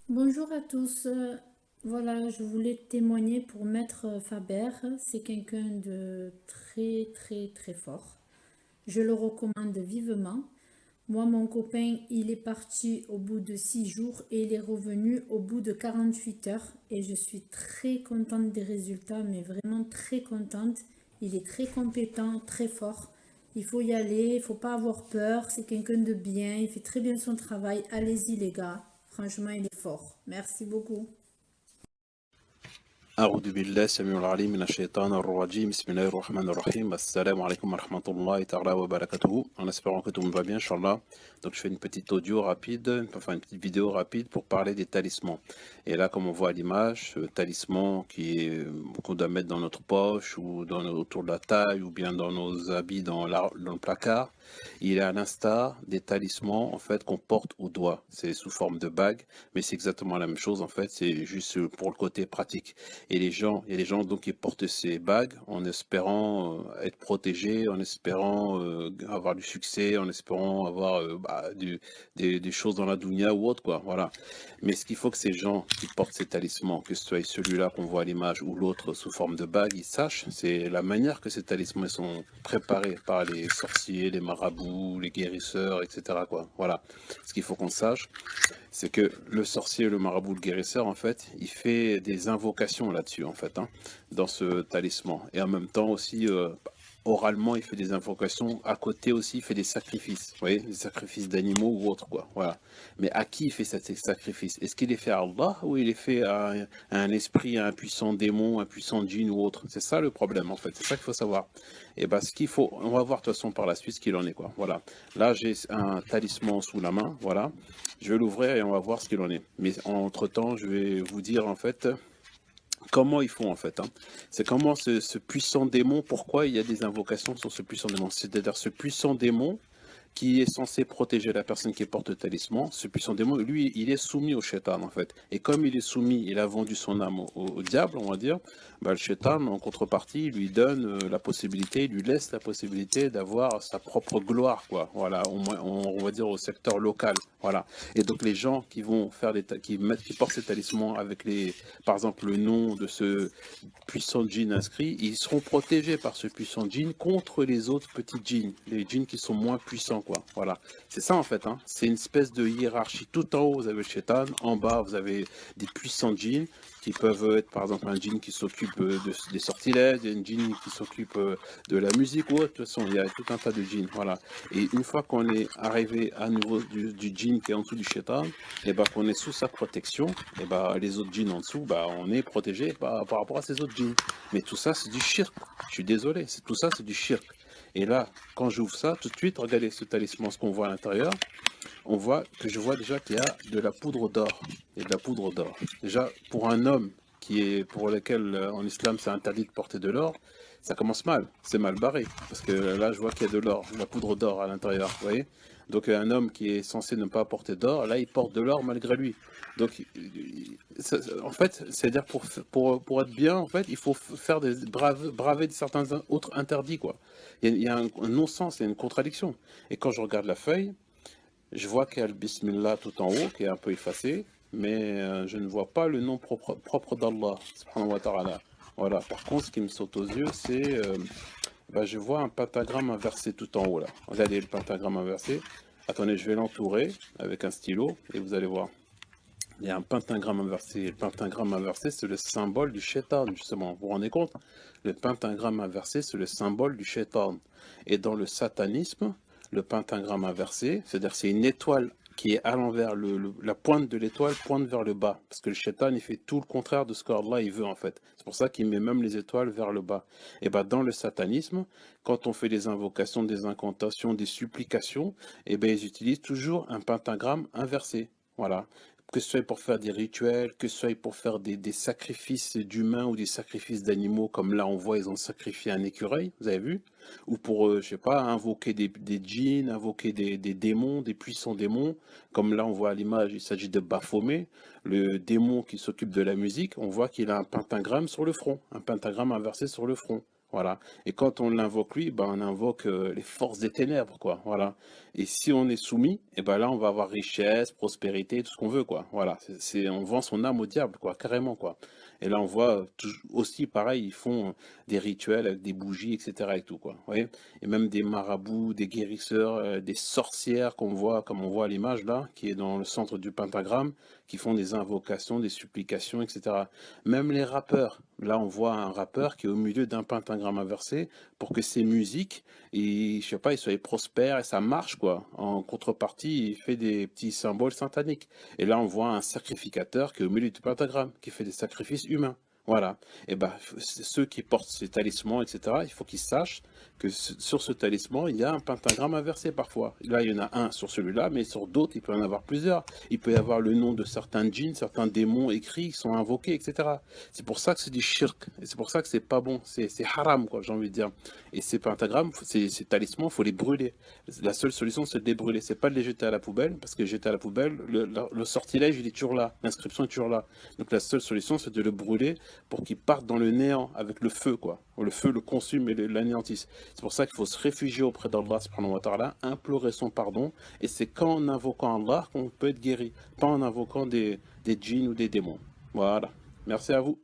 Bonjour à tous. Voilà, je voulais témoigner pour Maître Faber. C'est quelqu'un de très très très fort. Je le recommande vivement. Moi, mon copain, il est parti au bout de 6 jours et il est revenu au bout de 48 heures. Et je suis très contente des résultats, mais vraiment très contente. Il est très compétent, très fort. Il faut y aller, il faut pas avoir peur. C'est quelqu'un de bien, il fait très bien son travail. Allez-y les gars. Franchement, il est fort. Merci beaucoup. أعوذ بالله السميع العليم من الشيطان الرجيم بسم الله الرحمن الرحيم السلام عليكم ورحمة الله تعالى وبركاته en espérant que tout le monde va bien Inch'Allah. Donc je fais une petite audio rapide, enfin une petite vidéo rapide pour parler des talismans. Et là comme on voit à l'image, ce talisman qu'on doit mettre dans notre poche ou autour de la taille ou bien dans nos habits dans le placard, il est à l'instar des talismans en fait qu'on porte au doigt. C'est sous forme de bague, mais c'est exactement la même chose en fait, c'est juste pour le côté pratique. Et il y a des gens donc qui portent ces bagues en espérant être protégés, en espérant avoir du succès, en espérant avoir des choses dans la dunya ou autre, quoi. Voilà. Mais ce qu'il faut que ces gens qui portent ces talismans, que ce soit celui-là qu'on voit à l'image ou l'autre sous forme de bague, ils sachent, c'est la manière que ces talismans sont préparés par les sorciers, les marabouts, les guérisseurs, etc., quoi. Voilà. Ce qu'il faut qu'on sache, c'est que le sorcier, le marabout, le guérisseur, en fait, il fait des invocations là-dessus, en fait, hein, dans ce talisman. Et en même temps aussi, oralement, il fait des invocations. À côté aussi, il fait des sacrifices. Vous voyez, des sacrifices d'animaux ou autres, quoi. Voilà. Mais à qui il fait ces sacrifices? Est-ce qu'il les fait à Allah ou il les fait à un esprit, à un puissant démon, un puissant djinn ou autre? C'est ça le problème, en fait. C'est ça qu'il faut savoir. Et ben, ce qu'il faut, on va voir de toute façon par la suite ce qu'il en est, quoi. Voilà. Là, j'ai un talisman sous la main. Voilà. Je vais l'ouvrir et on va voir ce qu'il en est. Mais entre-temps, je vais vous dire en fait comment ils font en fait, hein. C'est comment ce puissant démon, pourquoi il y a des invocations sur ce puissant démon. C'est-à-dire ce puissant démon qui est censé protéger la personne qui porte le talisman, ce puissant démon, lui, il est soumis au shaitan en fait. Et comme il est soumis, il a vendu son âme au diable, on va dire, bah, le shaitan, en contrepartie, il lui donne la possibilité, il lui laisse la possibilité d'avoir sa propre gloire, quoi. Voilà, on va dire au secteur local. Voilà. Et donc les gens qui vont faire qui portent ces talismans avec par exemple, le nom de ce puissants djinns inscrits, ils seront protégés par ce puissant djinn contre les autres petits djinns, les djinns qui sont moins puissants, quoi. Voilà. C'est ça, en fait, hein. C'est une espèce de hiérarchie. Tout en haut, vous avez le shaitan. En bas, vous avez des puissants djinns qui peuvent être, par exemple, un djinn qui s'occupe des sortilèges, un djinn qui s'occupe de la musique ou autre. De toute façon, il y a tout un tas de djinns. Voilà. Et une fois qu'on est arrivé à nouveau du djinn qui est en dessous du shaitan, et ben qu'on est sous sa protection, et ben les autres djinns en dessous, bah on est protégé par rapport à ces autres djinns. Mais tout ça, c'est du shirk. Je suis désolé, tout ça, c'est du shirk. Et là, quand j'ouvre ça, tout de suite, regardez ce talisman, ce qu'on voit à l'intérieur, on voit que je vois déjà qu'il y a de la poudre d'or. Il y a de la poudre d'or. Déjà, pour un homme pour lequel en islam c'est interdit de porter de l'or, ça commence mal. C'est mal barré. Parce que là, je vois qu'il y a de l'or, de la poudre d'or à l'intérieur. Vous voyez? Donc, un homme qui est censé ne pas porter d'or, là, il porte de l'or malgré lui. Donc, en fait, c'est-à-dire pour être bien, en fait, il faut faire braver de certains autres interdits, quoi. Il y a un non-sens, il y a une contradiction. Et quand je regarde la feuille, je vois qu'il y a le Bismillah tout en haut, qui est un peu effacé, mais je ne vois pas le nom propre d'Allah, subhanahu wa ta'ala. Voilà. Par contre, ce qui me saute aux yeux, c'est, je vois un pentagramme inversé tout en haut, là. Regardez le pentagramme inversé. Attendez, je vais l'entourer avec un stylo, et vous allez voir. Il y a un pentagramme inversé. Le pentagramme inversé, c'est le symbole du shaitan, justement. Vous vous rendez compte? Le pentagramme inversé, c'est le symbole du shaitan. Et dans le satanisme, le pentagramme inversé, c'est-à-dire c'est une étoile qui est à l'envers, la pointe de l'étoile pointe vers le bas. Parce que le shaitan, il fait tout le contraire de ce qu'Allah il veut, en fait. C'est pour ça qu'il met même les étoiles vers le bas. Et bien, dans le satanisme, quand on fait des invocations, des incantations, des supplications, et ben ils utilisent toujours un pentagramme inversé. Voilà, que ce soit pour faire des rituels, que ce soit pour faire des sacrifices d'humains ou des sacrifices d'animaux, comme là on voit, ils ont sacrifié un écureuil, vous avez vu? Ou pour, je sais pas, invoquer des djinns, invoquer des démons, des puissants démons, comme là on voit à l'image, il s'agit de Baphomet, le démon qui s'occupe de la musique, on voit qu'il a un pentagramme sur le front, un pentagramme inversé sur le front. Voilà. Et quand on l'invoque lui, ben, on invoque les forces des ténèbres, quoi. Voilà. Et si on est soumis, et ben là, on va avoir richesse, prospérité, tout ce qu'on veut, quoi. Voilà. On vend son âme au diable, quoi, carrément, quoi. Et là, on voit aussi, pareil, ils font des rituels avec des bougies, etc. et tout, quoi. Vous voyez? Et même des marabouts, des guérisseurs, des sorcières qu'on voit, comme on voit à l'image là, qui est dans le centre du pentagramme, qui font des invocations, des supplications, etc. Même les rappeurs. Là, on voit un rappeur qui est au milieu d'un pentagramme inversé pour que ses musiques, je sais pas, ils soient prospères et ça marche, quoi. En contrepartie, il fait des petits symboles sataniques. Et là, on voit un sacrificateur qui est au milieu du pentagramme, qui fait des sacrifices humains. Voilà. Et ben, ceux qui portent ces talismans, etc., il faut qu'ils sachent que sur ce talisman, il y a un pentagramme inversé parfois. Là, il y en a un sur celui-là, mais sur d'autres, il peut y en avoir plusieurs. Il peut y avoir le nom de certains djinns, certains démons écrits qui sont invoqués, etc. C'est pour ça que c'est du shirk. Et c'est pour ça que c'est pas bon. C'est haram, quoi, j'ai envie de dire. Et ces pentagrammes, ces talismans, il faut les brûler. La seule solution, c'est de les brûler. C'est pas de les jeter à la poubelle, parce que jeter à la poubelle, le sortilège, il est toujours là. L'inscription est toujours là. Donc la seule solution, c'est de le brûler pour qu'il parte dans le néant avec le feu, quoi. Le feu le consume et l'anéantisse. C'est pour ça qu'il faut se réfugier auprès d'Allah, subhanahu wa ta'ala, implorer son pardon. Et c'est qu'en invoquant Allah qu'on peut être guéri, pas en invoquant des djinns ou des démons. Voilà. Merci à vous.